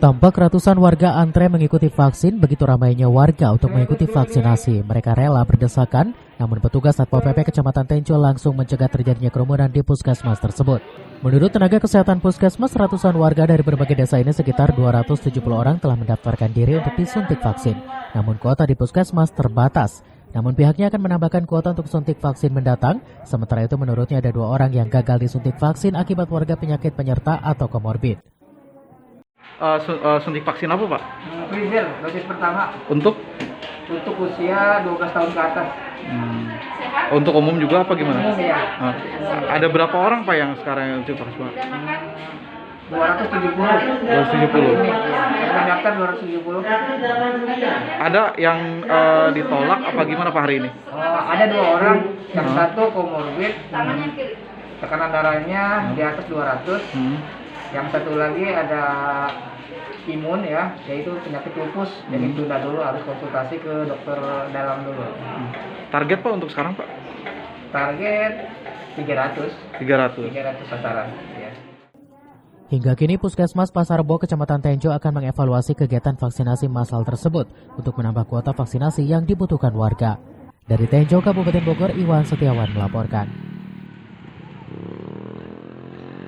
Tampak ratusan warga antre mengikuti vaksin. Begitu ramainya warga untuk mengikuti vaksinasi. Mereka rela berdesakan, namun petugas Satpol PP Kecamatan Tenjo langsung mencegah terjadinya kerumunan di puskesmas tersebut. Menurut tenaga kesehatan puskesmas, ratusan warga dari berbagai desa ini sekitar 270 orang telah mendaftarkan diri untuk disuntik vaksin. Namun kuota di puskesmas terbatas. Namun pihaknya akan menambahkan kuota untuk suntik vaksin mendatang. Sementara itu menurutnya ada 2 orang yang gagal disuntik vaksin akibat warga penyakit penyerta atau komorbid. Suntik vaksin apa, Pak? Pfizer, dosis pertama Untuk usia 12 tahun ke atas. untuk umum juga apa gimana? Umum ya. Ada berapa orang, Pak, yang sekarang yang suntik vaksin, Pak? 270. 270. Yang daftar 270. Ada yang ditolak apa gimana, Pak, hari ini? Ada 2 orang, yang satu komorbid, tekanan darahnya di atas 200. Yang satu lagi ada imun ya, yaitu penyakit lupus. Jadi tunda dulu, harus konsultasi ke dokter dalam dulu. Target, Pak, untuk sekarang, Pak? Target 300 sasaran ya. Hingga kini Puskesmas Pasar Bo Kecamatan Tenjo akan mengevaluasi kegiatan vaksinasi massal tersebut untuk menambah kuota vaksinasi yang dibutuhkan warga. Dari Tenjo, Kabupaten Bogor, Iwan Setiawan melaporkan.